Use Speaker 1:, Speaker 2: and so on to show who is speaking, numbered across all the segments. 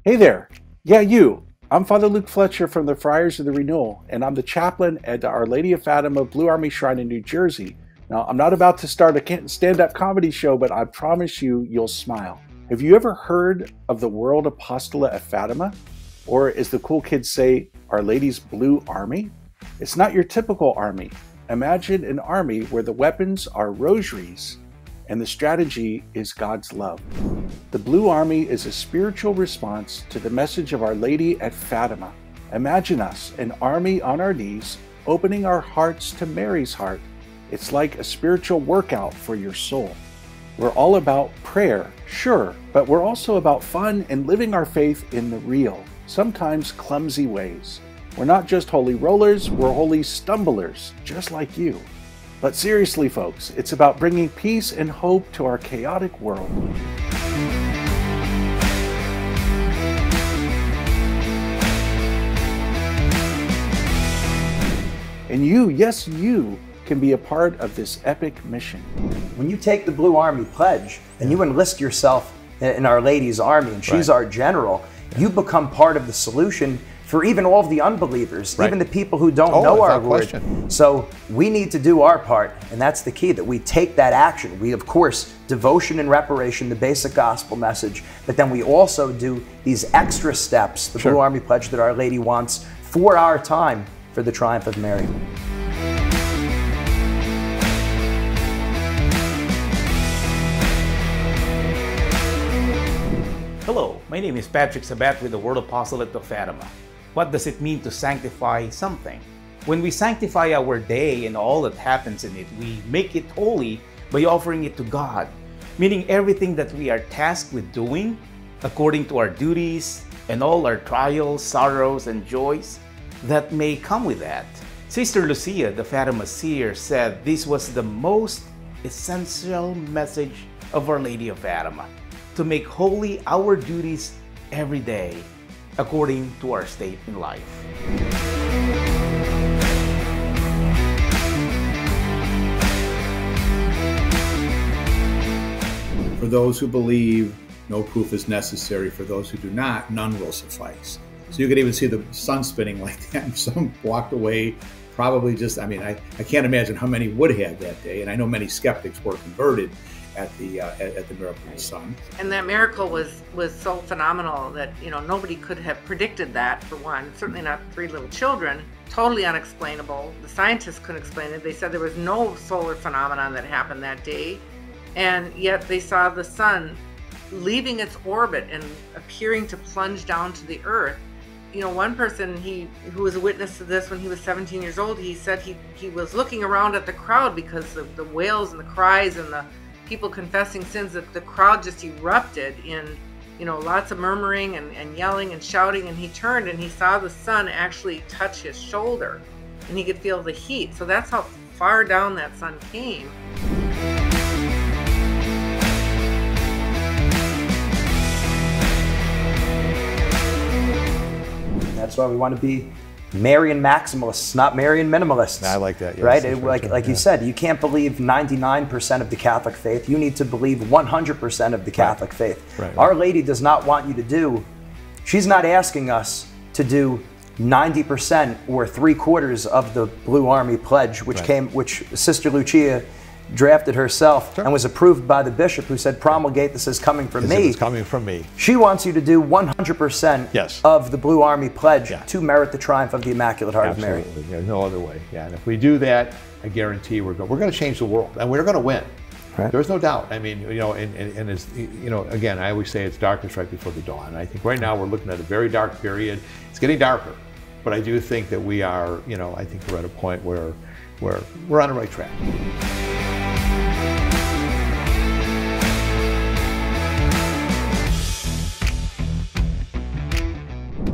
Speaker 1: Hey there. Yeah, you. I'm Father Luke Fletcher from the Friars of the Renewal, and I'm the chaplain at Our Lady of Fatima Blue Army Shrine in New Jersey. Now, I'm not about to start a stand-up comedy show, but I promise you'll smile. Have you ever heard of the World Apostolate of Fatima? Or as the cool kids say, Our Lady's Blue Army? It's not your typical army. Imagine an army where the weapons are rosaries and the strategy is God's love. The Blue Army is a spiritual response to the message of Our Lady at Fatima. Imagine us, an army on our knees, opening our hearts to Mary's heart. It's like a spiritual workout for your soul. We're all about prayer, sure, but we're also about fun and living our faith in the real, sometimes clumsy ways. We're not just holy rollers, we're holy stumblers, just like you. But seriously, folks, it's about bringing peace and hope to our chaotic world. And you, yes, you, can be a part of this epic mission.
Speaker 2: When you take the Blue Army pledge and you enlist yourself in Our Lady's army and she's our general, you become part of the solution for even all of the unbelievers, even the people who don't know our Lord. So we need to do our part, and that's the key, that we take that action. We, of course, devotion and reparation, the basic gospel message, but then we also do these extra steps, the Blue Army pledge that Our Lady wants for our time for the triumph of Mary.
Speaker 3: Hello, my name is Patrick Sabat with the World Apostolate of Fatima. What does it mean to sanctify something? When we sanctify our day and all that happens in it, we make it holy by offering it to God, meaning everything that we are tasked with doing according to our duties and all our trials, sorrows, and joys that may come with that. Sister Lucia, the Fatima seer, said this was the most essential message of Our Lady of Fatima, to make holy our duties every day according to our state in life.
Speaker 4: For those who believe, no proof is necessary. For those who do not, none will suffice. So you could even see the sun spinning like that, and some walked away, probably just, I mean, I can't imagine how many would have that day, and I know many skeptics were converted at the miracle of the sun.
Speaker 5: And that miracle was so phenomenal that, you know, nobody could have predicted that, for one. Certainly not three little children. Totally unexplainable. The scientists couldn't explain it. They said there was no solar phenomenon that happened that day, and yet they saw the sun leaving its orbit and appearing to plunge down to the earth. You know, one person who was a witness to this when he was 17 years old, he said he was looking around at the crowd because of the wails and the cries and the people confessing sins, that the crowd just erupted in, you know, lots of murmuring and yelling and shouting, and he turned and he saw the sun actually touch his shoulder and he could feel the heat. So that's how far down that sun came.
Speaker 2: That's why we want to be Marian maximalists, not Marian minimalists.
Speaker 6: I like that. Yes,
Speaker 2: right? Like you said, you can't believe 99% of the Catholic faith. You need to believe 100% of the Catholic faith. Our Lady does not want you to do, she's not asking us to do 90% or 3/4 of the Blue Army pledge, which Sister Lucia drafted herself and was approved by the bishop, who said, promulgate, this is coming from me.
Speaker 6: It's coming from me.
Speaker 2: She wants you to do 100% of the Blue Army pledge to merit the triumph of the Immaculate Heart of Mary.
Speaker 6: There's no other way. Yeah, and if we do that, I guarantee we're going to change the world, and we're going to win. There's no doubt. I mean, you know, and it's, you know, again, I always say it's darkness right before the dawn. And I think right now we're looking at a very dark period. It's getting darker, but I do think that we are, you know, I think we're at a point where we're on the right track.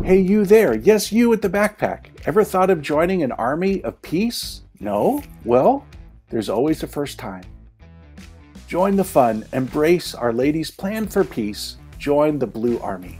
Speaker 1: Hey, you there. Yes, you with the backpack. Ever thought of joining an army of peace? No? Well, there's always a first time. Join the fun. Embrace Our Lady's plan for peace. Join the Blue Army.